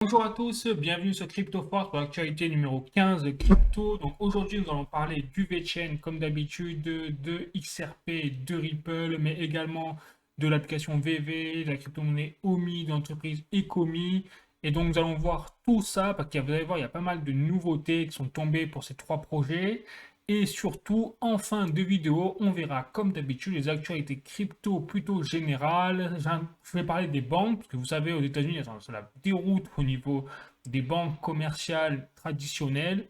Bonjour à tous, bienvenue sur CryptoForce pour l'actualité numéro 15 de crypto. Donc aujourd'hui nous allons parler du VeChain comme d'habitude, de XRP, de Ripple, mais également de l'application VV, de la crypto-monnaie OMI, de l'entreprise Ecomi. Et donc nous allons voir tout ça parce que vous allez voir, il y a pas mal de nouveautés qui sont tombées pour ces trois projets. Et surtout, en fin de vidéo, on verra comme d'habitude les actualités crypto plutôt générales. Je vais parler des banques, parce que vous savez, aux États-Unis, c'est la déroute au niveau des banques commerciales traditionnelles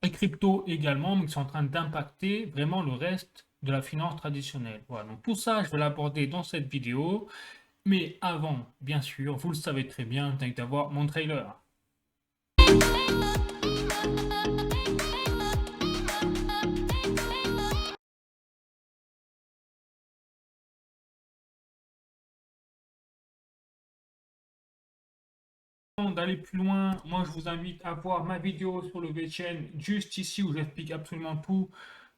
et crypto également, mais qui sont en train d'impacter vraiment le reste de la finance traditionnelle. Voilà, donc tout ça, je vais l'aborder dans cette vidéo. Mais avant, bien sûr, vous le savez très bien, tant d'avoir mon trailer. Avant d'aller plus loin, moi je vous invite à voir ma vidéo sur le VeChain juste ici où j'explique absolument tout,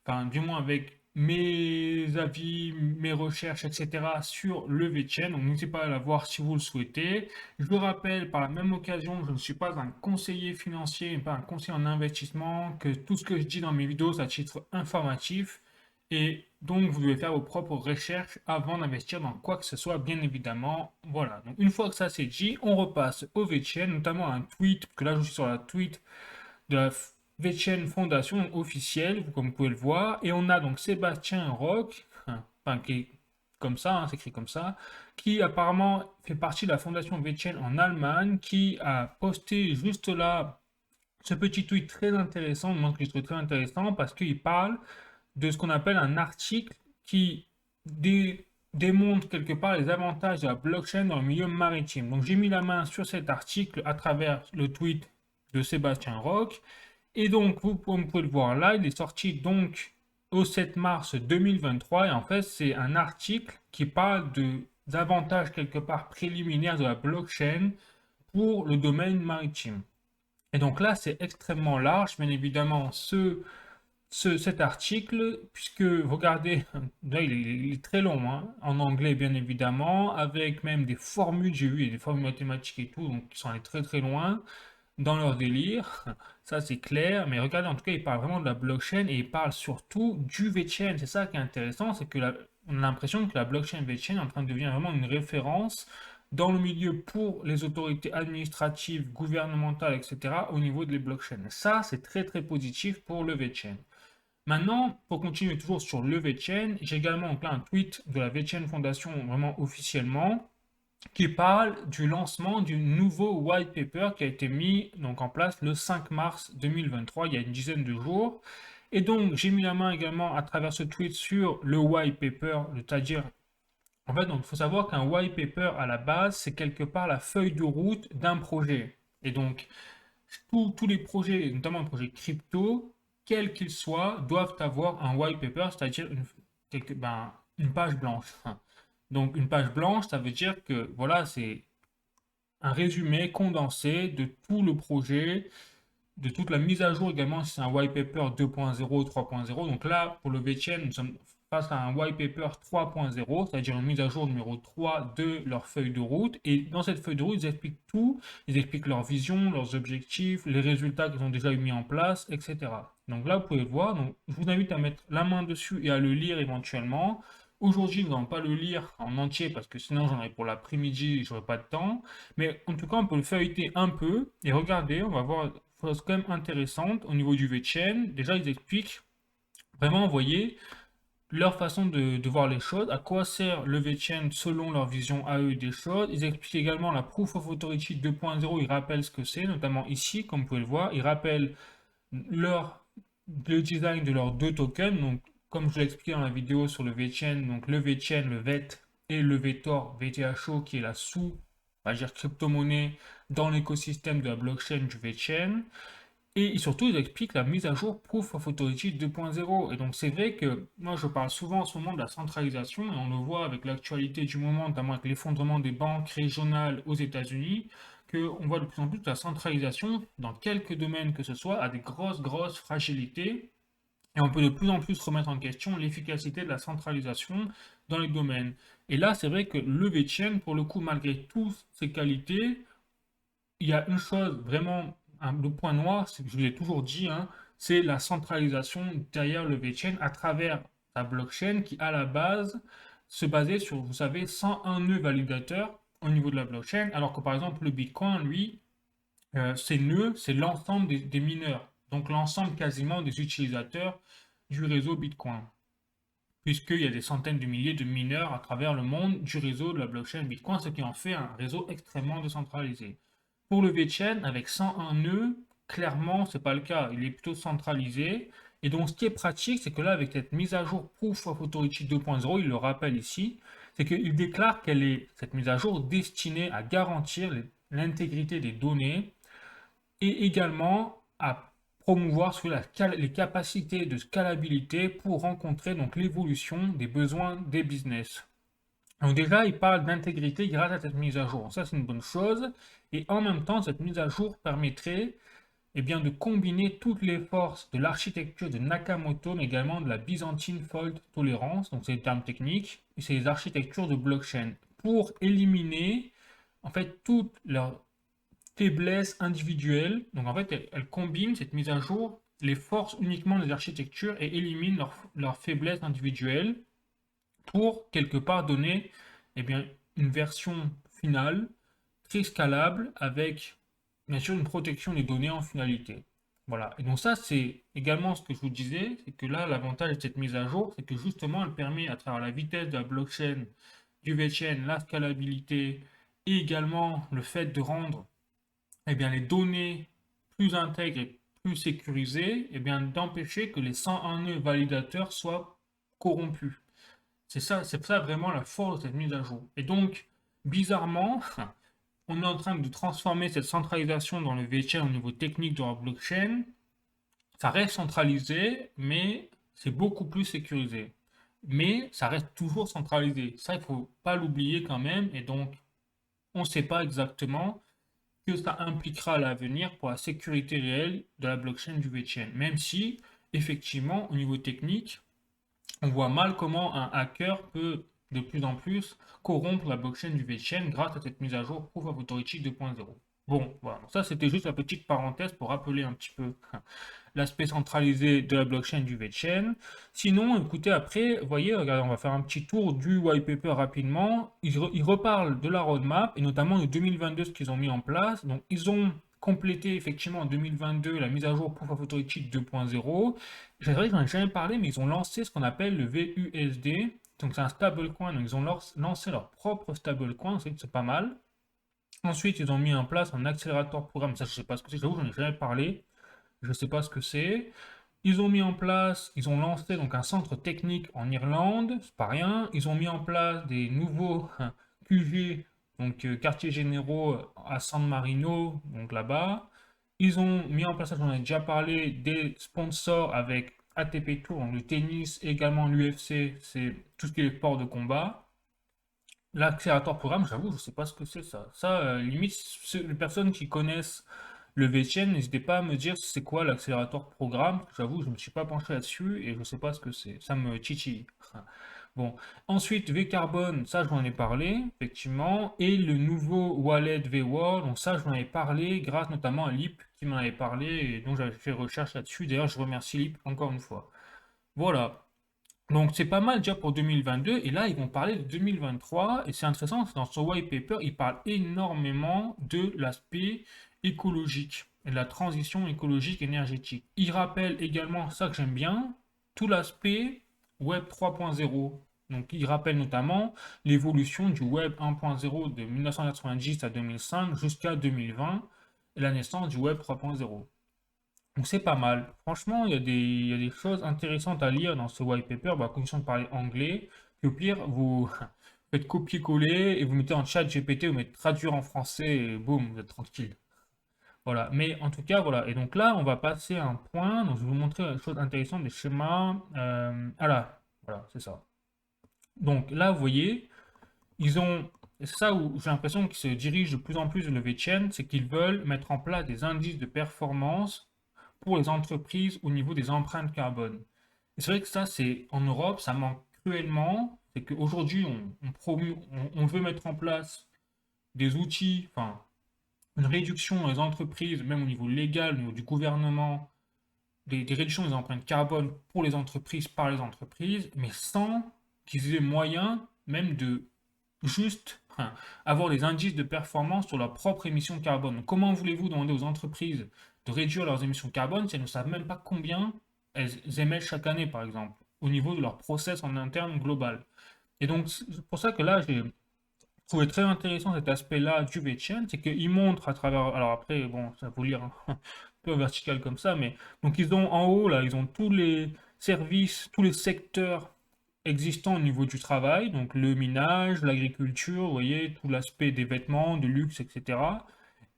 enfin du moins avec mes avis, mes recherches, etc. sur le VeChain. Donc n'hésitez pas à la voir si vous le souhaitez. Je le rappelle par la même occasion, je ne suis pas un conseiller financier, pas un conseiller en investissement, que tout ce que je dis dans mes vidéos c'est à titre informatif. Et donc, vous devez faire vos propres recherches avant d'investir dans quoi que ce soit, bien évidemment. Voilà. Donc, une fois que ça c'est dit, on repasse au VeChain, notamment un tweet, parce que là, je suis sur la tweet de la VeChain Fondation officielle, comme vous pouvez le voir. Et on a donc Sébastien Roch, enfin, qui est comme ça, c'est écrit comme ça, qui apparemment fait partie de la Fondation VeChain en Allemagne, qui a posté juste là ce petit tweet très intéressant, moi que je trouve très intéressant, parce qu'il parle de ce qu'on appelle un article qui démontre quelque part les avantages de la blockchain dans le milieu maritime. Donc j'ai mis la main sur cet article à travers le tweet de Sébastien Roch. Et donc vous pouvez le voir là, il est sorti donc au 7 mars 2023. Et en fait c'est un article qui parle d'avantages quelque part préliminaires de la blockchain pour le domaine maritime. Et donc là, c'est extrêmement large, bien évidemment, cet article, puisque regardez, là, il est très long, hein, en anglais bien évidemment, avec même des formules, j'ai vu, des formules mathématiques et tout, donc qui sont allés très très loin dans leur délire, ça c'est clair, mais regardez, en tout cas, il parle vraiment de la blockchain et il parle surtout du VeChain. C'est ça qui est intéressant, c'est que on a l'impression que la blockchain VeChain est en train de devenir vraiment une référence dans le milieu pour les autorités administratives, gouvernementales, etc., au niveau des blockchains. Ça, c'est très très positif pour le VeChain. Maintenant, pour continuer toujours sur le VeChain, j'ai également donc là un tweet de la VeChain Foundation vraiment officiellement qui parle du lancement du nouveau white paper qui a été mis donc en place le 5 mars 2023, il y a une dizaine de jours. Et donc j'ai mis la main également à travers ce tweet sur le white paper, c'est-à-dire en fait donc il faut savoir qu'un white paper à la base c'est quelque part la feuille de route d'un projet. Et donc tous les projets, notamment les projets crypto, quels qu'ils soient, doivent avoir un white paper, c'est-à-dire une page blanche. Donc une page blanche, ça veut dire que voilà, c'est un résumé condensé de tout le projet, de toute la mise à jour également si c'est un white paper 2.0, 3.0. Donc là, pour le VTN, nous sommes face à un white paper 3.0, c'est-à-dire une mise à jour numéro 3 de leur feuille de route. Et dans cette feuille de route, ils expliquent tout. Ils expliquent leur vision, leurs objectifs, les résultats qu'ils ont déjà mis en place, etc. Donc là, vous pouvez le voir. Donc, je vous invite à mettre la main dessus et à le lire éventuellement. Aujourd'hui, nous n'allons pas le lire en entier parce que sinon j'en ai pour l'après-midi et j'aurai pas de temps. Mais en tout cas, on peut le feuilleter un peu et regarder, on va voir des choses quand même intéressantes au niveau du VeChain. Déjà, ils expliquent vraiment, vous voyez, leur façon de voir les choses, à quoi sert le VeChain selon leur vision à eux des choses. Ils expliquent également la Proof of Authority 2.0, ils rappellent ce que c'est, notamment ici, comme vous pouvez le voir, ils rappellent leur, le design de leurs deux tokens. Donc, comme je l'ai expliqué dans la vidéo sur le VeChain, donc le VeChain, le VET et le VeThor, VTHO, qui est la on va dire, crypto-monnaie dans l'écosystème de la blockchain du VeChain. Et surtout, ils expliquent la mise à jour Proof of Authority 2.0. Et donc, c'est vrai que moi, je parle souvent en ce moment de la centralisation, et on le voit avec l'actualité du moment, notamment avec l'effondrement des banques régionales aux États-Unis, qu'on voit de plus en plus que la centralisation, dans quelques domaines que ce soit, a des grosses, grosses fragilités. Et on peut de plus en plus remettre en question l'efficacité de la centralisation dans les domaines. Et là, c'est vrai que le VeChain, pour le coup, malgré toutes ses qualités, il y a une chose vraiment, le point noir, c'est que je vous l'ai toujours dit, hein, c'est la centralisation derrière le VeChain à travers la blockchain qui, à la base, se basait sur, vous savez, 101 nœuds validateurs au niveau de la blockchain, alors que par exemple, le Bitcoin, lui, ces nœuds, c'est l'ensemble des mineurs, donc l'ensemble quasiment des utilisateurs du réseau Bitcoin, puisqu'il y a des centaines de milliers de mineurs à travers le monde du réseau de la blockchain Bitcoin, ce qui en fait un réseau extrêmement décentralisé. Pour le VeChain, avec 101 nœuds, clairement, c'est pas le cas. Il est plutôt centralisé. Et donc, ce qui est pratique, c'est que là, avec cette mise à jour Proof of Authority 2.0, il le rappelle ici, c'est qu'il déclare qu'elle est, cette mise à jour, destinée à garantir l'intégrité des données et également à promouvoir sur les capacités de scalabilité pour rencontrer donc l'évolution des besoins des business. Donc déjà, il parle d'intégrité grâce à cette mise à jour. Ça, c'est une bonne chose. Et en même temps, cette mise à jour permettrait eh bien, de combiner toutes les forces de l'architecture de Nakamoto, mais également de la Byzantine Fault Tolerance, donc c'est les termes techniques, et c'est les architectures de blockchain, pour éliminer en fait toutes leurs faiblesses individuelles. Donc en fait, elle combine cette mise à jour les forces uniquement des architectures et élimine leurs faiblesses individuelles pour quelque part donner eh bien, une version finale très scalable avec bien sûr une protection des données en finalité. Voilà. Et donc ça, c'est également ce que je vous disais, c'est que là, l'avantage de cette mise à jour, c'est que justement, elle permet à travers la vitesse de la blockchain, du VeChain, la scalabilité et également le fait de rendre eh bien, les données plus intègres et plus sécurisées, eh bien, d'empêcher que les 101 nœuds validateurs soient corrompus. C'est ça vraiment la force de cette mise à jour. Et donc, bizarrement, on est en train de transformer cette centralisation dans le VeChain au niveau technique de la blockchain. Ça reste centralisé, mais c'est beaucoup plus sécurisé. Mais ça reste toujours centralisé. Ça, il ne faut pas l'oublier quand même. Et donc, on ne sait pas exactement que ça impliquera à l'avenir pour la sécurité réelle de la blockchain du VeChain. Même si, effectivement, au niveau technique, on voit mal comment un hacker peut de plus en plus corrompre la blockchain du VeChain grâce à cette mise à jour Proof of Authority 2.0. Bon, voilà, ça c'était juste la petite parenthèse pour rappeler un petit peu l'aspect centralisé de la blockchain du VeChain. Sinon, écoutez, après, vous voyez, regardez, on va faire un petit tour du white paper rapidement. Ils reparlent de la roadmap et notamment de 2022, ce qu'ils ont mis en place. Donc, ils ont complété effectivement en 2022 la mise à jour Proof of Authority 2.0. C'est vrai que j'en ai jamais parlé, mais ils ont lancé ce qu'on appelle le VUSD. Donc, c'est un stablecoin. Donc, ils ont lancé leur propre stablecoin. C'est pas mal. Ensuite, ils ont mis en place un accélérateur programme. Ça, je sais pas ce que c'est. J'avoue, j'en ai jamais parlé. Je ne sais pas ce que c'est. Ils ont mis en place, ils ont lancé donc un centre technique en Irlande, c'est pas rien. Ils ont mis en place des nouveaux QG, donc quartiers généraux à San Marino, donc là-bas. Ils ont mis en place, j'en ai déjà parlé, des sponsors avec ATP Tour, donc le tennis, également l'UFC, c'est tout ce qui est sport de combat. L'accélérateur programme, j'avoue, je ne sais pas ce que c'est ça. Ça, limite, les personnes qui connaissent le VTN, n'hésitez pas à me dire c'est quoi l'accélérateur programme. J'avoue, je ne me suis pas penché là-dessus et je ne sais pas ce que c'est. Ça me titille. Bon. Ensuite, V-Carbon, ça, je vous en ai parlé, effectivement. Et le nouveau wallet V-Wall, donc ça, je vous en ai parlé grâce notamment à Lip qui m'en avait parlé et donc j'avais fait recherche là-dessus. D'ailleurs, je remercie Lip encore une fois. Voilà. Donc c'est pas mal déjà pour 2022 et là ils vont parler de 2023 et c'est intéressant, dans ce white paper ils parlent énormément de l'aspect écologique et de la transition écologique énergétique. Ils rappellent également ça que j'aime bien, tout l'aspect Web 3.0. Donc ils rappellent notamment l'évolution du Web 1.0 de 1990 à 2005 jusqu'à 2020 et la naissance du Web 3.0. Donc c'est pas mal. Franchement, il y a des choses intéressantes à lire dans ce white paper, bah, à condition de parler anglais. Puis au pire, vous faites copier-coller et vous mettez en chat GPT, vous mettez traduire en français et boum, vous êtes tranquille. Voilà. Mais en tout cas, voilà. Et donc là, on va passer à un point. Donc je vais vous montrer une chose intéressante des schémas. Ah là, voilà, c'est ça. Donc là, vous voyez, ils ont. C'est ça où j'ai l'impression qu'ils se dirigent de plus en plus vers le VChain, c'est qu'ils veulent mettre en place des indices de performance pour les entreprises au niveau des empreintes carbone. Et c'est vrai que ça, c'est en Europe, ça manque cruellement. C'est qu'aujourd'hui, on veut mettre en place des outils, enfin, une réduction dans les entreprises, même au niveau légal, au niveau du gouvernement, des réductions des empreintes carbone pour les entreprises par les entreprises, mais sans qu'ils aient moyen même de juste avoir les indices de performance sur leurs propres émissions carbone. Comment voulez-vous demander aux entreprises de réduire leurs émissions carbone si elles ne savent même pas combien elles émettent chaque année, par exemple, au niveau de leur process en interne global? Et donc, c'est pour ça que là, j'ai trouvé très intéressant cet aspect-là du VTN, c'est qu'il montre à travers. Alors après, bon, ça faut lire un peu vertical comme ça, mais donc ils ont en haut, là, ils ont tous les services, tous les secteurs existants au niveau du travail, donc le minage, l'agriculture, vous voyez, tout l'aspect des vêtements, de luxe, etc.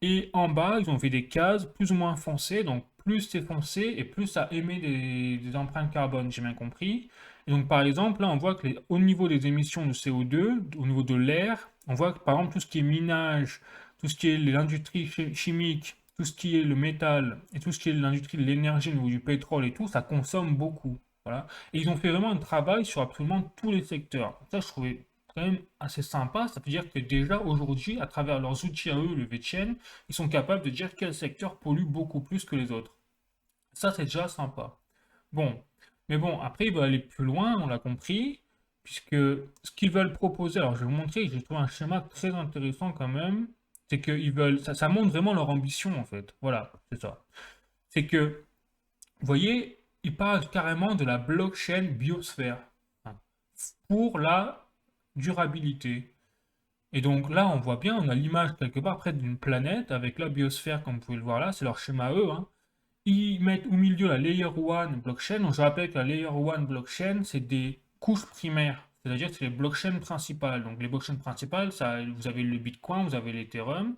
Et en bas, ils ont fait des cases plus ou moins foncées, donc plus c'est foncé et plus ça émet des empreintes carbone, j'ai bien compris. Et donc par exemple, là on voit que au niveau des émissions de CO2, au niveau de l'air, on voit que par exemple tout ce qui est minage, tout ce qui est l'industrie chimique, tout ce qui est le métal et tout ce qui est l'industrie de l'énergie au niveau du pétrole et tout, ça consomme beaucoup. Voilà. Et ils ont fait vraiment un travail sur absolument tous les secteurs. Ça, je trouvais quand même assez sympa. Ça veut dire que déjà aujourd'hui, à travers leurs outils à eux, le VTN, ils sont capables de dire quel secteur pollue beaucoup plus que les autres. Ça, c'est déjà sympa. Bon, mais bon, après, ils veulent aller plus loin, on l'a compris, puisque ce qu'ils veulent proposer, alors je vais vous montrer, j'ai trouvé un schéma très intéressant quand même, c'est qu'ils veulent, ça montre vraiment leur ambition en fait. Voilà, c'est ça. C'est que, vous voyez, ils parlent carrément de la blockchain biosphère hein, pour la durabilité. Et donc là, on voit bien, on a l'image quelque part près d'une planète avec la biosphère, comme vous pouvez le voir là, c'est leur schéma à eux, hein. Ils mettent au milieu la Layer 1 blockchain. Donc je rappelle que la Layer 1 blockchain, c'est des couches primaires. C'est-à-dire que c'est les blockchains principales. Donc les blockchains principales, ça, vous avez le Bitcoin, vous avez l'Ethereum,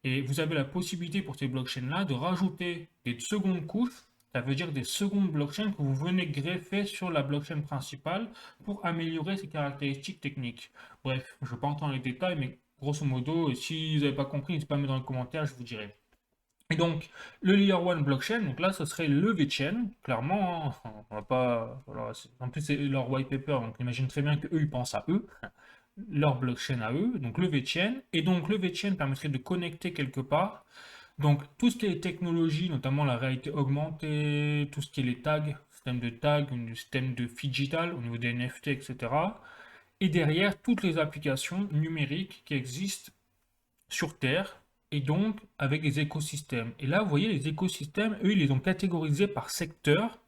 et vous avez la possibilité pour ces blockchains-là de rajouter des secondes couches. Ça veut dire des secondes blockchains que vous venez greffer sur la blockchain principale pour améliorer ses caractéristiques techniques. Bref, je ne vais pas entrer dans les détails, mais grosso modo, si vous n'avez pas compris, n'hésitez pas à me mettre dans les commentaires, je vous dirai. Et donc, le Layer 1 blockchain, donc là, ce serait le VeChain, clairement, hein, on va pas. Voilà, en plus, c'est leur white paper, donc imagine très bien qu'eux, ils pensent à eux, leur blockchain à eux, donc le VeChain. Et donc, le VeChain permettrait de connecter quelque part. Donc, tout ce qui est technologie, notamment la réalité augmentée, tout ce qui est les tags, système de tags, le système de digital au niveau des NFT, etc. Et cetera. Et derrière, toutes les applications numériques qui existent sur Terre et donc avec les écosystèmes. Et là, vous voyez, les écosystèmes, eux, ils les ont catégorisés par secteur.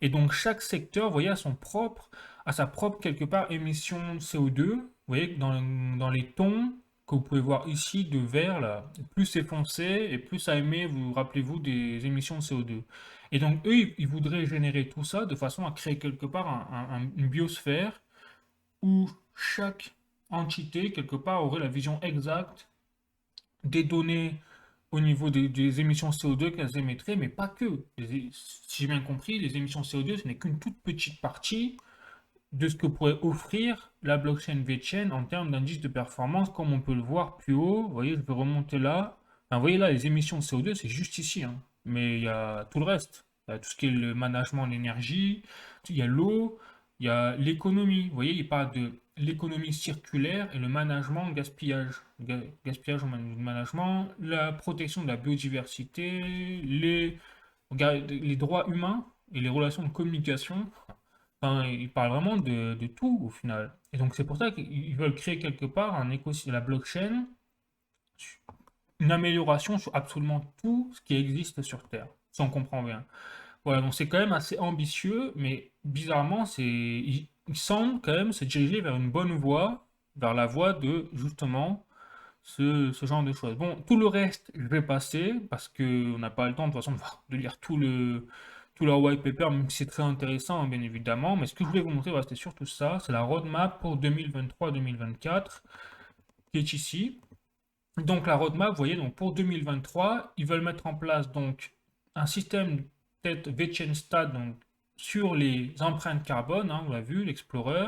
Et donc, chaque secteur, vous voyez, a sa propre, quelque part, émission de CO2. Vous voyez, dans les tons que vous pouvez voir ici de vert, là, plus c'est foncé et plus ça émet, vous rappelez-vous, des émissions de CO2. Et donc, eux, ils voudraient générer tout ça de façon à créer quelque part une biosphère où chaque entité, quelque part, aurait la vision exacte des données au niveau des émissions CO2 qu'elles émettraient, mais pas que. Si j'ai bien compris, les émissions CO2, ce n'est qu'une toute petite partie de ce que pourrait offrir la blockchain VeChain en termes d'indice de performance, comme on peut le voir plus haut. Vous voyez, je vais remonter là. Enfin, vous voyez là, les émissions de CO2, c'est juste ici, hein. Mais il y a tout le reste. Il y a tout ce qui est le management de l'énergie, il y a l'eau, il y a l'économie. Vous voyez, il parle de l'économie circulaire et le management gaspillage. Gaspillage au management, la protection de la biodiversité, les droits humains et les relations de communication. Enfin, il parle vraiment de tout au final. Et donc c'est pour ça qu'ils veulent créer quelque part un écosystème, la blockchain, une amélioration sur absolument tout ce qui existe sur Terre, si on comprend bien. Voilà, donc c'est quand même assez ambitieux, mais bizarrement, il semble quand même se diriger vers une bonne voie, vers la voie de justement ce genre de choses. Bon, tout le reste, je vais passer parce qu'on n'a pas le temps de toute façon de lire tout leur white paper, même si c'est très intéressant, hein, bien évidemment. Mais ce que je voulais vous montrer, voilà, c'était surtout ça. C'est la roadmap pour 2023-2024 qui est ici. Donc la roadmap, vous voyez, donc pour 2023, ils veulent mettre en place donc un système peut-être VChainStat donc sur les empreintes carbone, hein, on l'a vu, l'Explorer.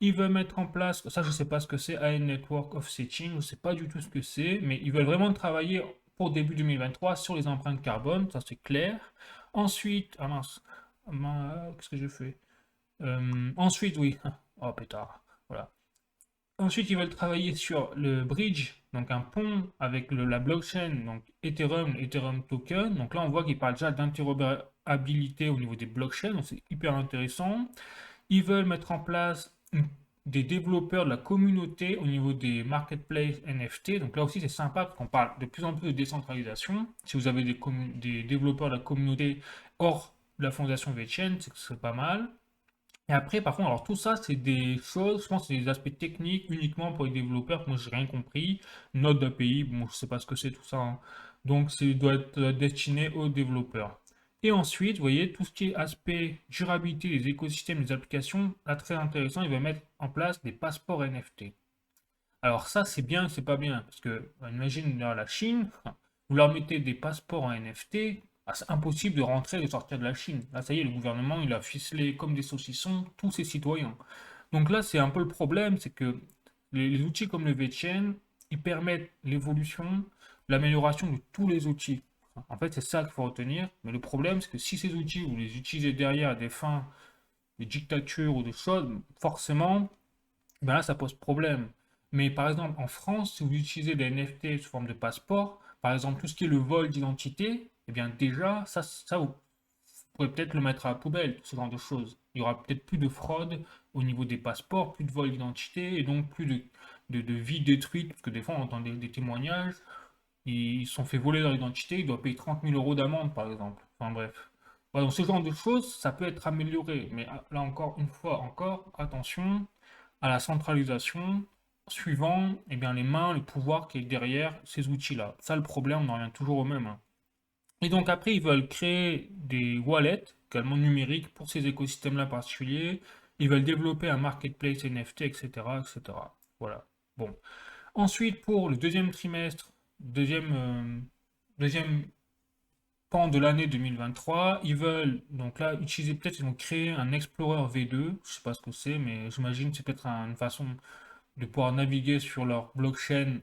Ils veulent mettre en place, ça je ne sais pas ce que c'est, AI Network Offsetting, je ne sais pas du tout ce que c'est, mais ils veulent vraiment travailler pour début 2023 sur les empreintes carbone, ça c'est clair. Ensuite, ah mince, qu'est-ce que j'ai fait? Ensuite, oui, oh pétard, voilà. Ensuite, ils veulent travailler sur le bridge, donc un pont avec la blockchain, donc Ethereum, Ethereum token. Donc là, on voit qu'ils parlent déjà d'interopérabilité au niveau des blockchains, donc c'est hyper intéressant. Ils veulent mettre en place des développeurs de la communauté au niveau des marketplaces NFT. Donc là aussi, c'est sympa parce qu'on parle de plus en plus de décentralisation. Si vous avez des développeurs de la communauté hors de la fondation VeChain, c'est que c'est pas mal. Et après, par contre, alors tout ça, c'est des choses, je pense, que c'est des aspects techniques uniquement pour les développeurs. Moi, j'ai rien compris. Note d'API, bon, je sais pas ce que c'est tout ça, hein. Donc, c'est doit être destiné aux développeurs. Et ensuite, vous voyez, tout ce qui est aspect durabilité des écosystèmes, des applications, là, très intéressant, il va mettre en place des passeports NFT. Alors ça, c'est bien, c'est pas bien, parce que, imagine dans la Chine, vous leur mettez des passeports en NFT, ah, c'est impossible de rentrer et de sortir de la Chine. Là, ça y est, le gouvernement, il a ficelé comme des saucissons tous ses citoyens. Donc là, c'est un peu le problème, c'est que les outils comme le VeChain, ils permettent l'évolution, l'amélioration de tous les outils. En fait, c'est ça qu'il faut retenir. Mais le problème, c'est que si ces outils, vous les utilisez derrière à des fins de dictature ou de choses, forcément, ben là, ça pose problème. Mais par exemple, en France, si vous utilisez des NFT sous forme de passeport, par exemple, tout ce qui est le vol d'identité, eh bien déjà, ça vous pourrez peut-être le mettre à la poubelle, ce genre de choses. Il y aura peut-être plus de fraude au niveau des passeports, plus de vol d'identité, et donc plus de vies détruites, parce que des fois, on entend des témoignages, ils se sont fait voler leur identité, ils doivent payer 30 000 euros d'amende, par exemple. Enfin bref. Voilà, donc ce genre de choses, ça peut être amélioré. Mais là encore, une fois encore, attention à la centralisation suivant eh bien, les mains, le pouvoir qui est derrière ces outils-là. Ça, le problème, on en revient toujours au même, hein. Et donc après, ils veulent créer des wallets, également numériques, pour ces écosystèmes-là particuliers. Ils veulent développer un marketplace NFT, etc., etc. Voilà. Bon. Ensuite, pour le deuxième trimestre, deuxième pan de l'année 2023, ils veulent donc là utiliser, peut-être ils vont créer un Explorer V2, je sais pas ce que c'est, mais j'imagine que c'est peut-être une façon de pouvoir naviguer sur leur blockchain,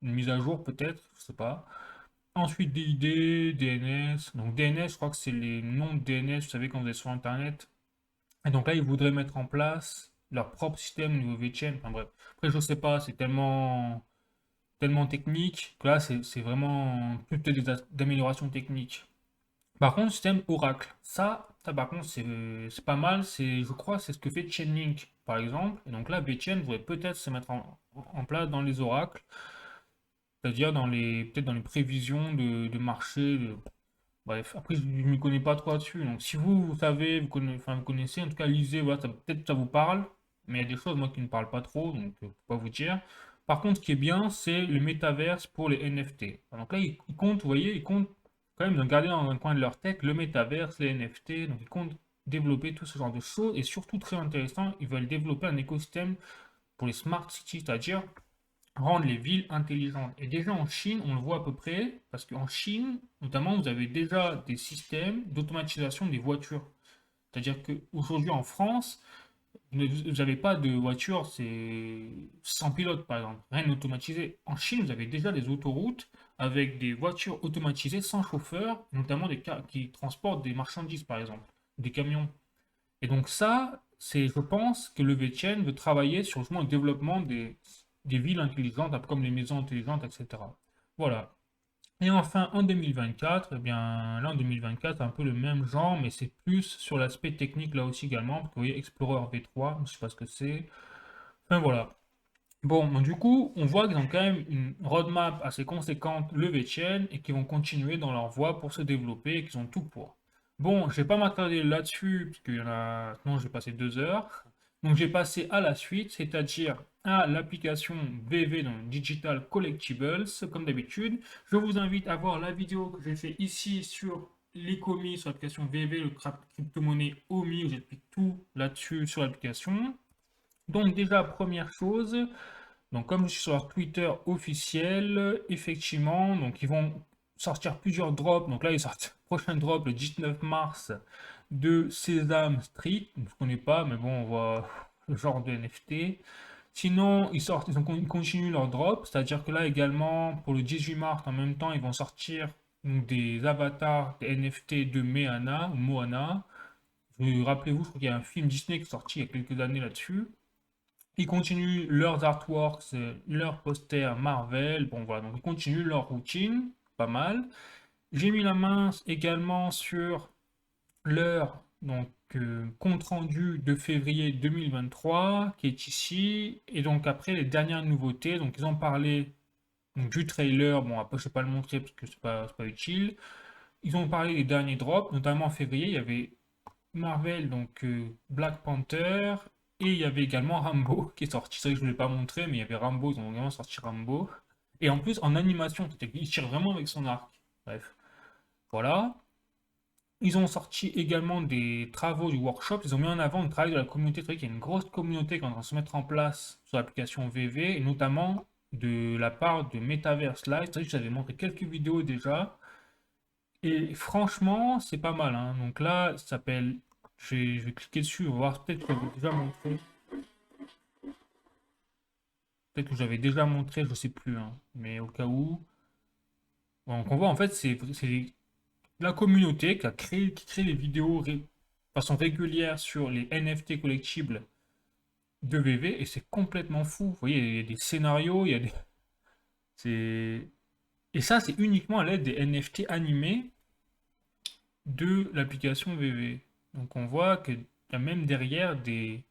une mise à jour peut-être, je sais pas. Ensuite DID, DNS, donc DNS, je crois que c'est les noms de DNS, vous savez quand vous êtes sur Internet. Et donc là, ils voudraient mettre en place leur propre système au niveau VPN, enfin bref. Après, je sais pas, c'est tellement technique que là, c'est vraiment plus peut-être d'amélioration technique. Par contre, système Oracle, ça par contre, c'est pas mal. Je crois, c'est ce que fait Chainlink, par exemple. Et donc là, VPN pourrait peut-être se mettre en place dans les oracles, c'est-à-dire peut-être dans les prévisions de marché. Bref, après, je ne m'y connais pas trop là-dessus. Donc, si vous savez, enfin, vous connaissez, en tout cas, lisez, voilà, peut-être ça vous parle. Mais il y a des choses, moi, qui ne me parlent pas trop, donc je ne peux pas vous dire. Par contre, ce qui est bien, c'est le métaverse pour les NFT. Donc là, ils comptent, vous voyez, ils comptent quand même, ils ont gardé dans un coin de leur tech le métaverse, les NFT. Donc, ils comptent développer tout ce genre de choses. Et surtout, très intéressant, ils veulent développer un écosystème pour les smart cities, c'est-à-dire rendre les villes intelligentes. Et déjà en Chine, on le voit à peu près, parce qu'en Chine, notamment, vous avez déjà des systèmes d'automatisation des voitures. C'est-à-dire qu'aujourd'hui en France, vous n'avez pas de voiture, c'est sans pilote par exemple, rien d'automatisé. En Chine, vous avez déjà des autoroutes avec des voitures automatisées sans chauffeur, notamment des cas qui transportent des marchandises par exemple, des camions. Et donc ça, je pense que le VTN veut travailler sur justement le développement des villes intelligentes, un peu comme les maisons intelligentes, etc. Voilà. Et enfin, en 2024, eh bien, là en 2024, c'est un peu le même genre, mais c'est plus sur l'aspect technique là aussi également. Parce que vous voyez, Explorer V3, je ne sais pas ce que c'est. Enfin voilà. Bon, donc, du coup, on voit qu'ils ont quand même une roadmap assez conséquente, le VTN, et qu'ils vont continuer dans leur voie pour se développer et qu'ils ont tout pour. Bon, je vais pas m'attarder là-dessus, parce qu'il y en a... sinon j'ai passé 2 heures. Donc j'ai passé à la suite, c'est-à-dire à l'application VV, donc Digital Collectibles, comme d'habitude. Je vous invite à voir la vidéo que j'ai fait ici sur l'e-commerce, sur l'application VV, le crypto-monnaie OMI, où j'explique tout là-dessus sur l'application. Donc déjà, première chose, donc comme je suis sur leur Twitter officiel, effectivement, donc ils vont sortir plusieurs drops. Donc là, ils sortent prochain drop le 19 mars de Sesame Street. Je ne connais pas, mais bon, on voit le genre de NFT. Sinon, ils continuent leur drop, c'est-à-dire que là également, pour le 18 mars, en même temps, ils vont sortir donc, des avatars, des NFT de Meana ou Moana. Rappelez-vous, je crois qu'il y a un film Disney qui est sorti il y a quelques années là-dessus. Ils continuent leurs artworks, leurs posters Marvel. Bon, voilà, donc ils continuent leur routine, pas mal. J'ai mis la main également sur leur compte rendu de février 2023 qui est ici. Et donc après les dernières nouveautés, donc ils ont parlé donc, du trailer. Bon, après je ne vais pas le montrer parce que c'est pas utile. Ils ont parlé des derniers drops, notamment en février, il y avait Marvel, donc Black Panther, et il y avait également Rambo qui est sorti. C'est vrai que je ne l'ai pas montré, mais il y avait Rambo, ils ont également sorti Rambo. Et en plus en animation, c'est-à-dire qu'il tire vraiment avec son arc. Bref, voilà. Ils ont sorti également des travaux du workshop, ils ont mis en avant le travail de la communauté. C'est vrai qu'il y a une grosse communauté qui est en train de se mettre en place sur l'application VV, et notamment de la part de Metaverse Live. C'est vrai que j'avais montré quelques vidéos déjà, et franchement, c'est pas mal, hein. Donc là, ça s'appelle. Je vais cliquer dessus, voir peut-être que j'avais déjà montré. Peut-être que j'avais déjà montré, je sais plus, hein. Mais au cas où. Donc on voit en fait, c'est la communauté qui crée des vidéos de façon régulière sur les NFT collectibles de VV, et c'est complètement fou. Vous voyez, il y a des scénarios, il y a des. c'est- Et ça, c'est uniquement à l'aide des NFT animés de l'application VV. Donc on voit qu'il y a même derrière des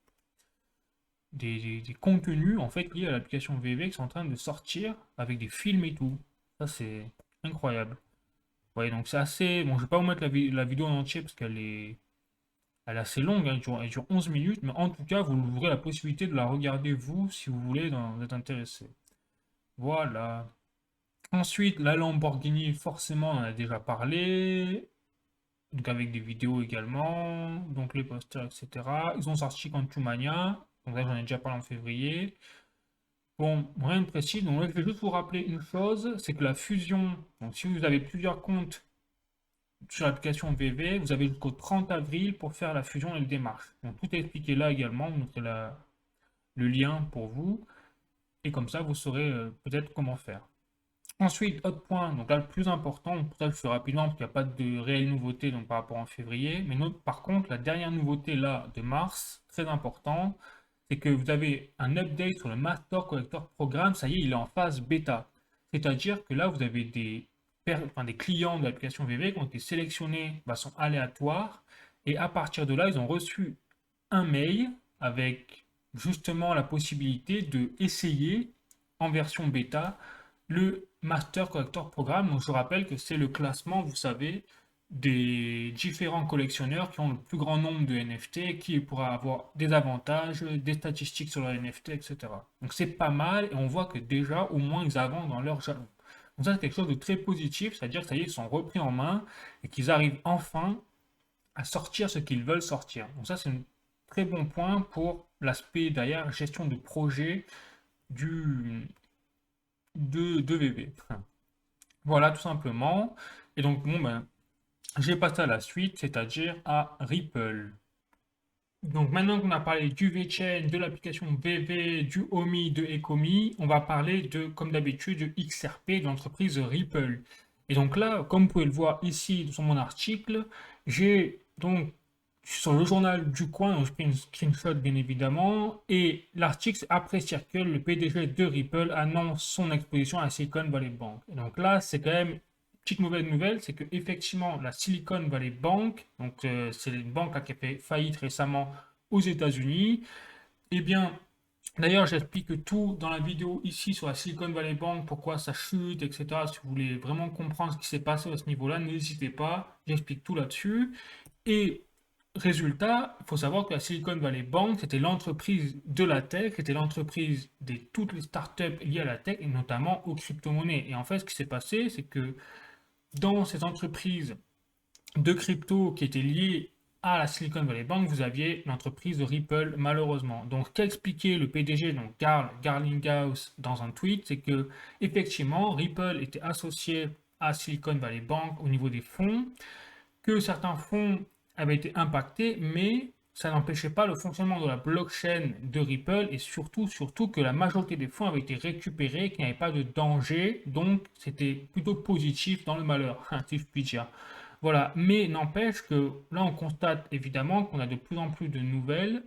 contenus en fait liés à l'application VV qui sont en train de sortir avec des films et tout. Ça c'est incroyable. Ouais, donc c'est assez. Bon, je vais pas vous mettre la vidéo en entier parce elle est assez longue, hein, elle dure 11 minutes, mais en tout cas, vous aurez la possibilité de la regarder vous si vous voulez, vous êtes intéressé. Voilà. Ensuite, la Lamborghini, forcément, on en a déjà parlé. Donc avec des vidéos également, donc les posters, etc. Ils ont sorti Quantumania, donc là j'en ai déjà parlé en février. Bon, rien de précis, donc là je vais juste vous rappeler une chose, c'est que la fusion, donc si vous avez plusieurs comptes sur l'application VV, vous avez jusqu'au 30 avril pour faire la fusion et le démarche. Donc tout est expliqué là également, vous mettrez le lien pour vous, et comme ça vous saurez peut-être comment faire. Ensuite, autre point, donc là le plus important, pour ça je fais rapidement parce qu'il n'y a pas de réelle nouveauté donc, par rapport en février, mais par contre la dernière nouveauté là de mars, très important, c'est que vous avez un update sur le Master Collector Programme, ça y est, il est en phase bêta. C'est-à-dire que là vous avez des clients de l'application VV qui ont été sélectionnés de façon aléatoire, et à partir de là ils ont reçu un mail avec justement la possibilité de essayer en version bêta le Master Collector Programme. Donc je rappelle que c'est le classement, vous savez, des différents collectionneurs qui ont le plus grand nombre de NFT, qui pourra avoir des avantages, des statistiques sur leur NFT, etc. Donc c'est pas mal, et on voit que déjà au moins ils avancent dans leur jalon. Donc ça c'est quelque chose de très positif, c'est-à-dire que ça y est, ils sont repris en main et qu'ils arrivent enfin à sortir ce qu'ils veulent sortir. Donc ça, c'est un très bon point pour l'aspect derrière gestion de projet de VV. Voilà, tout simplement. Et donc, bon, ben, j'ai passé à la suite, c'est-à-dire à Ripple. Donc, maintenant qu'on a parlé du VeChain, de l'application VV, du OMI, de Ecomi, on va parler de, comme d'habitude, de XRP, de l'entreprise Ripple. Et donc là, comme vous pouvez le voir ici sur mon article, j'ai donc sur le journal du coin, donc je pris une screenshot bien évidemment, et l'article c'est après Circle, le PDG de Ripple annonce son exposition à Silicon Valley Bank. Et donc là, c'est quand même une petite mauvaise nouvelle, c'est que effectivement la Silicon Valley Bank, donc c'est une banque là, qui a fait faillite récemment aux États-Unis, et bien d'ailleurs, j'explique tout dans la vidéo ici sur la Silicon Valley Bank, pourquoi ça chute, etc. Si vous voulez vraiment comprendre ce qui s'est passé à ce niveau-là, n'hésitez pas, j'explique tout là-dessus. Et résultat, il faut savoir que la Silicon Valley Bank, c'était l'entreprise de la tech, c'était l'entreprise de toutes les startups liées à la tech, et notamment aux crypto-monnaies. Et en fait, ce qui s'est passé, c'est que dans ces entreprises de crypto qui étaient liées à la Silicon Valley Bank, vous aviez l'entreprise de Ripple, malheureusement. Donc, qu'a expliqué le PDG, donc Carl Garlinghouse, dans un tweet, c'est que effectivement, Ripple était associé à Silicon Valley Bank au niveau des fonds, que certains fonds avaient été impactés, mais ça n'empêchait pas le fonctionnement de la blockchain de Ripple, et surtout que la majorité des fonds avaient été récupérés, qu'il n'y avait pas de danger, donc c'était plutôt positif dans le malheur, si je puis dire. Voilà, mais n'empêche que là on constate évidemment qu'on a de plus en plus de nouvelles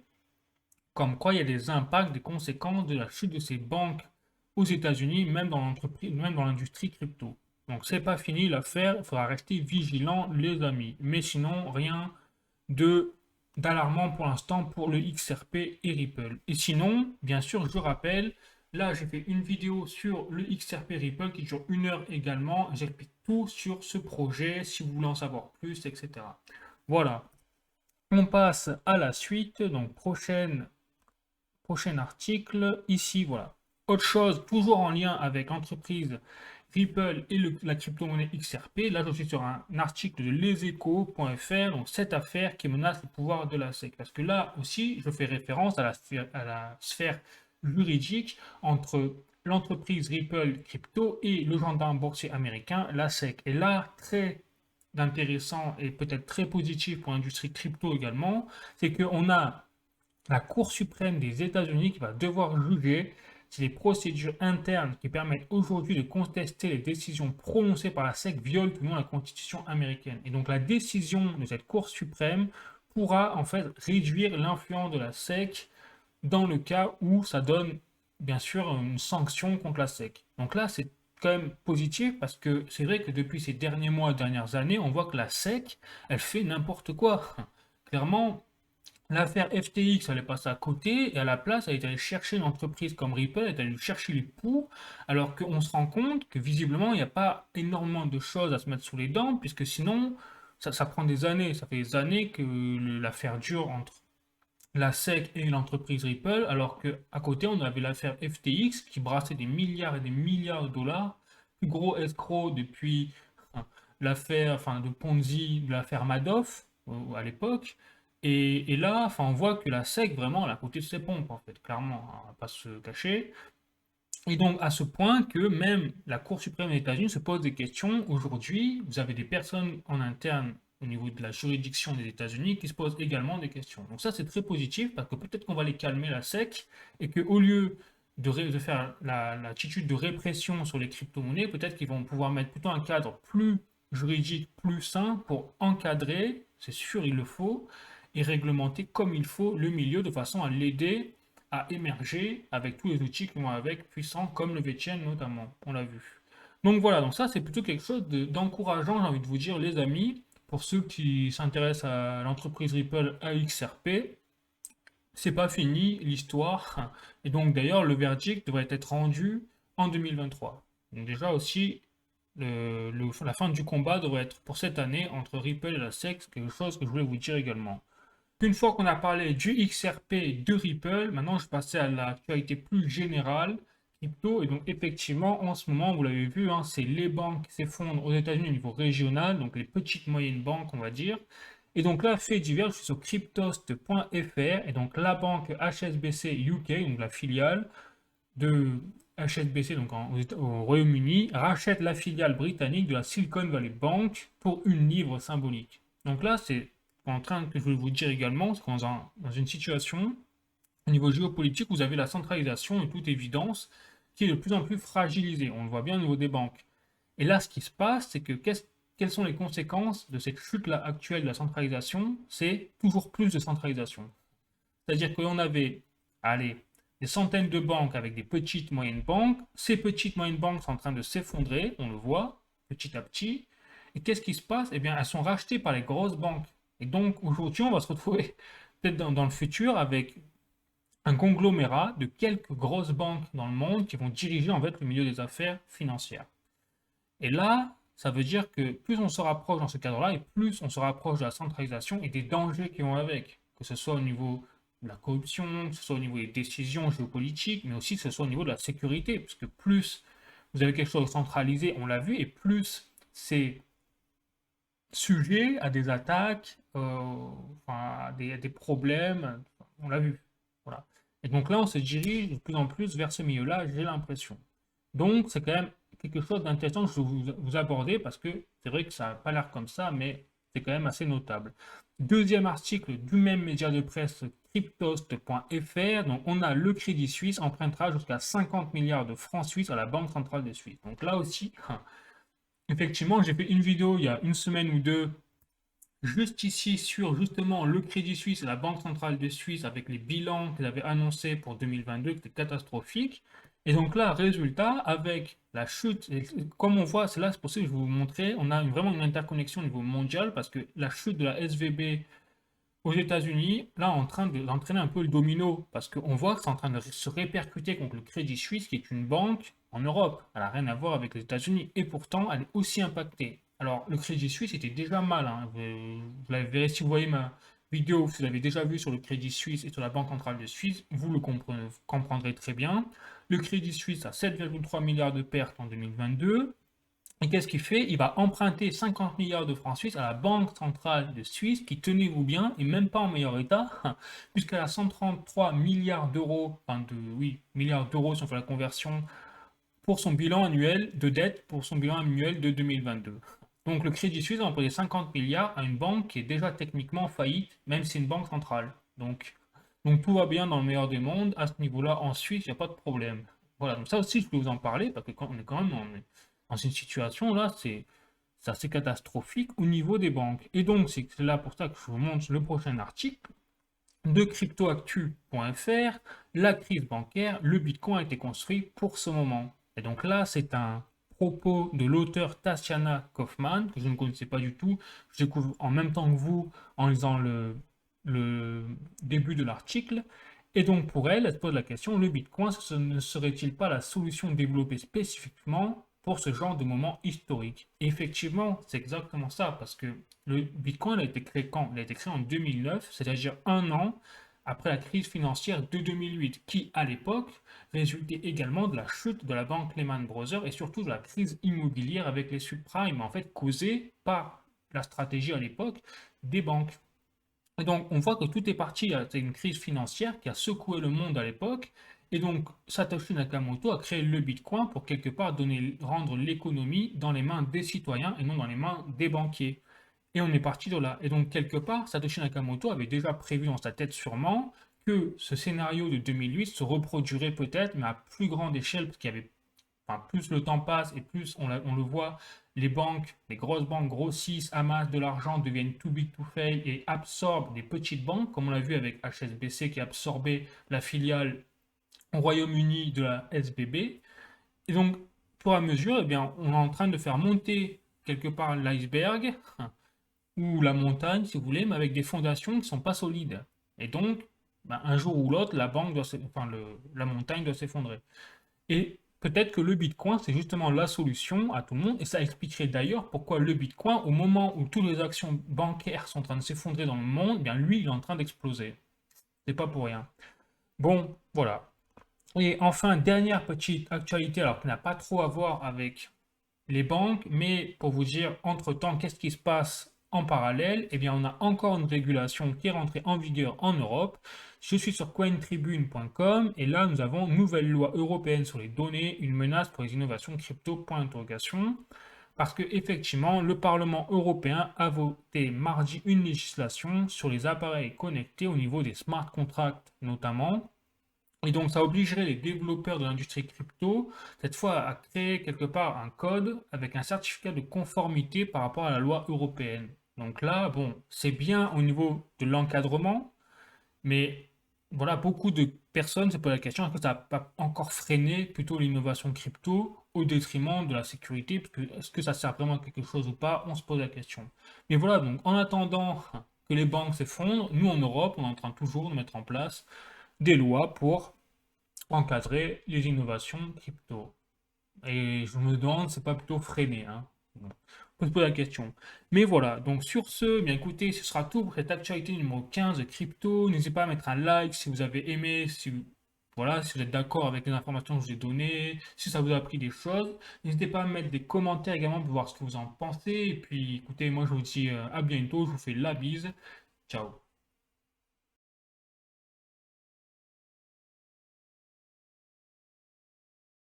comme quoi il y a des impacts, des conséquences de la chute de ces banques aux États-Unis, même dans l'entreprise, même dans l'industrie crypto. Donc c'est pas fini l'affaire, il faudra rester vigilant les amis. Mais sinon, rien de d'alarmant pour l'instant pour le XRP et Ripple. Et sinon, bien sûr, je rappelle, là j'ai fait une vidéo sur le XRP Ripple qui dure 1 heure également. J'explique tout sur ce projet si vous voulez en savoir plus, etc. Voilà. On passe à la suite, donc prochain article, ici, voilà. Autre chose, toujours en lien avec l'entreprise Ripple et la crypto-monnaie XRP. Là, je suis sur un article de leséchos.fr, donc cette affaire qui menace le pouvoir de la SEC. Parce que là aussi, je fais référence à la sphère juridique entre l'entreprise Ripple Crypto et le gendarme boursier américain, la SEC. Et là, très intéressant et peut-être très positif pour l'industrie crypto également, c'est qu'on a la Cour suprême des États-Unis qui va devoir juger si les procédures internes qui permettent aujourd'hui de contester les décisions prononcées par la SEC violent ou non la Constitution américaine. Et donc la décision de cette Cour suprême pourra en fait réduire l'influence de la SEC dans le cas où ça donne bien sûr une sanction contre la SEC. Donc là, c'est quand même positif parce que c'est vrai que depuis ces derniers mois, dernières années, on voit que la SEC, elle fait n'importe quoi. Clairement, l'affaire FTX, elle est passée à côté et à la place, elle est allée chercher une entreprise comme Ripple, elle est allée chercher les poux, alors qu'on se rend compte que visiblement, il n'y a pas énormément de choses à se mettre sous les dents, puisque sinon, ça prend des années. Ça fait des années que l'affaire dure entre la SEC et l'entreprise Ripple, alors qu'à côté, on avait l'affaire FTX qui brassait des milliards et des milliards de dollars, plus gros escroc depuis l'affaire de Ponzi, de l'affaire Madoff à l'époque. Et là, on voit que la SEC, vraiment, elle a côté de ses pompes, en fait, clairement, on va pas se cacher. Et donc, à ce point que même la Cour suprême des États-Unis se pose des questions. Aujourd'hui, vous avez des personnes en interne au niveau de la juridiction des États-Unis qui se posent également des questions. Donc ça, c'est très positif parce que peut-être qu'on va les calmer, la SEC, et qu'au lieu de faire l'attitude de répression sur les crypto-monnaies, peut-être qu'ils vont pouvoir mettre plutôt un cadre plus juridique, plus sain pour encadrer, c'est sûr, il le faut, et réglementer comme il faut le milieu de façon à l'aider à émerger avec tous les outils qui vont avec, puissants comme le VeChain notamment, on l'a vu. Donc voilà, donc ça c'est plutôt quelque chose d'encourageant, j'ai envie de vous dire les amis, pour ceux qui s'intéressent à l'entreprise Ripple AXRP, c'est pas fini l'histoire, et donc d'ailleurs le verdict devrait être rendu en 2023. Donc déjà aussi, la fin du combat devrait être pour cette année entre Ripple et la SEC, quelque chose que je voulais vous dire également. Une fois qu'on a parlé du XRP de Ripple, maintenant je passais à l'actualité plus générale, crypto. Et donc effectivement, en ce moment, vous l'avez vu, c'est les banques qui s'effondrent aux États-Unis au niveau régional, donc les petites moyennes banques, on va dire. Et donc là, fait divers, je suis sur cryptost.fr, et donc la banque HSBC UK, donc la filiale de HSBC, donc au Royaume-Uni, rachète la filiale britannique de la Silicon Valley Bank pour une livre symbolique. Donc là, c'est en train que je voulais vous dire également, c'est qu'on est dans une situation, au niveau géopolitique, vous avez la centralisation de toute évidence qui est de plus en plus fragilisée. On le voit bien au niveau des banques. Et là, ce qui se passe, c'est que quelles sont les conséquences de cette chute-là actuelle de la centralisation? C'est toujours plus de centralisation. C'est-à-dire qu'on avait, allez, des centaines de banques avec des petites, moyennes banques. Ces petites, moyennes banques sont en train de s'effondrer, on le voit, petit à petit. Et qu'est-ce qui se passe? Eh bien, elles sont rachetées par les grosses banques. Et donc, aujourd'hui, on va se retrouver peut-être dans le futur avec un conglomérat de quelques grosses banques dans le monde qui vont diriger en fait le milieu des affaires financières. Et là, ça veut dire que plus on se rapproche dans ce cadre-là, et plus on se rapproche de la centralisation et des dangers qui vont avec, que ce soit au niveau de la corruption, que ce soit au niveau des décisions géopolitiques, mais aussi que ce soit au niveau de la sécurité, puisque plus vous avez quelque chose de centralisé, on l'a vu, et plus c'est sujet à des attaques, à des problèmes, on l'a vu. Voilà. Et donc là, on se dirige de plus en plus vers ce milieu-là, j'ai l'impression. Donc, c'est quand même quelque chose d'intéressant que je vais vous aborder parce que c'est vrai que ça n'a pas l'air comme ça, mais c'est quand même assez notable. Deuxième article du même média de presse, cryptost.fr. Donc, on a le Crédit Suisse empruntera jusqu'à 50 milliards de francs suisses à la Banque centrale des Suisses. Donc là aussi, effectivement, j'ai fait une vidéo il y a une semaine ou deux juste ici sur justement le Crédit Suisse et la Banque centrale de Suisse avec les bilans qu'ils avaient annoncés pour 2022 qui étaient catastrophiques. Et donc là, résultat, avec la chute, et comme on voit, c'est là, c'est pour ça que je vais vous montrer, on a vraiment une interconnexion au niveau mondial parce que la chute de la SVB aux États-Unis, là, en train d'entraîner un peu le domino, parce qu'on voit que c'est en train de se répercuter contre le Crédit Suisse, qui est une banque en Europe. Elle n'a rien à voir avec les États-Unis, et pourtant, elle est aussi impactée. Alors, le Crédit Suisse était déjà mal, hein. Vous l'avez verrez si vous voyez ma vidéo, vous l'avez déjà vu sur le Crédit Suisse et sur la Banque centrale de Suisse, vous le comprendrez très bien. Le Crédit Suisse a 7,3 milliards de pertes en 2022. Et qu'est-ce qu'il fait? Il va emprunter 50 milliards de francs suisses à la Banque centrale de Suisse, qui, tenez-vous bien, est même pas en meilleur état, puisqu'elle a 133 milliards d'euros, oui, milliards d'euros si on fait la conversion, pour son bilan annuel de dette, pour son bilan annuel de 2022. Donc le Crédit Suisse a emprunté 50 milliards à une banque qui est déjà techniquement faillite, même si c'est une banque centrale. Donc tout va bien dans le meilleur des mondes. À ce niveau-là, en Suisse, il n'y a pas de problème. Voilà, donc ça aussi, je peux vous en parler, parce que quand on est quand même dans une situation là, c'est assez catastrophique au niveau des banques. Et donc, c'est là pour ça que je vous montre le prochain article de cryptoactu.fr. La crise bancaire, le Bitcoin a été construit pour ce moment. Et donc là, c'est un propos de l'auteur Tatiana Kaufman, que je ne connaissais pas du tout. Je découvre en même temps que vous en lisant le début de l'article. Et donc pour elle, elle se pose la question, le Bitcoin, ce ne serait-il pas la solution développée spécifiquement pour ce genre de moment historique? Et effectivement, c'est exactement ça, parce que le Bitcoin a été créé quand? Il a été créé en 2009, c'est-à-dire un an après la crise financière de 2008, qui à l'époque résultait également de la chute de la banque Lehman Brothers et surtout de la crise immobilière avec les subprimes, en fait causée par la stratégie à l'époque des banques. Et donc, on voit que tout est parti, c'est une crise financière qui a secoué le monde à l'époque. Et donc, Satoshi Nakamoto a créé le Bitcoin pour quelque part rendre l'économie dans les mains des citoyens et non dans les mains des banquiers. Et on est parti de là. Et donc, quelque part, Satoshi Nakamoto avait déjà prévu dans sa tête sûrement que ce scénario de 2008 se reproduirait peut-être, mais à plus grande échelle, parce qu'il y avait plus le temps passe et plus on le voit, les banques, les grosses banques grossissent, amassent de l'argent, deviennent too big to fail et absorbent des petites banques, comme on l'a vu avec HSBC qui a absorbé la filiale au Royaume-Uni de la SBB. Et donc, pour à mesure, eh bien, on est en train de faire monter quelque part l'iceberg ou la montagne, si vous voulez, mais avec des fondations qui ne sont pas solides. Et donc, un jour ou l'autre, la montagne doit s'effondrer. Et peut-être que le Bitcoin, c'est justement la solution à tout le monde. Et ça expliquerait d'ailleurs pourquoi le Bitcoin, au moment où toutes les actions bancaires sont en train de s'effondrer dans le monde, eh bien lui, il est en train d'exploser. C'est pas pour rien. Bon, voilà. Et enfin, dernière petite actualité, alors qui n'a pas trop à voir avec les banques, mais pour vous dire, entre-temps, qu'est-ce qui se passe en parallèle? Eh bien, on a encore une régulation qui est rentrée en vigueur en Europe. Je suis sur cointribune.com et là, nous avons nouvelle loi européenne sur les données, une menace pour les innovations crypto, point d'interrogation. Parce que effectivement, le Parlement européen a voté mardi une législation sur les appareils connectés au niveau des smart contracts notamment. Et donc, ça obligerait les développeurs de l'industrie crypto, cette fois, à créer quelque part un code avec un certificat de conformité par rapport à la loi européenne. Donc là, bon, c'est bien au niveau de l'encadrement, mais voilà, beaucoup de personnes se posent la question, est-ce que ça n'a pas encore freiné plutôt l'innovation crypto au détriment de la sécurité, parce que est-ce que ça sert vraiment à quelque chose ou pas, on se pose la question. Mais voilà, donc en attendant que les banques s'effondrent, nous en Europe, on est en train toujours de mettre en place des lois pour encadrer les innovations crypto. Et je me demande, c'est pas plutôt freiné, hein? Bon, on peut se poser la question. Mais voilà, donc sur ce, bien écoutez, ce sera tout pour cette actualité numéro 15 de crypto. N'hésitez pas à mettre un like si vous avez aimé, voilà, si vous êtes d'accord avec les informations que je vous ai données, si ça vous a appris des choses. N'hésitez pas à mettre des commentaires également pour voir ce que vous en pensez. Et puis écoutez, moi je vous dis à bientôt, je vous fais la bise. Ciao.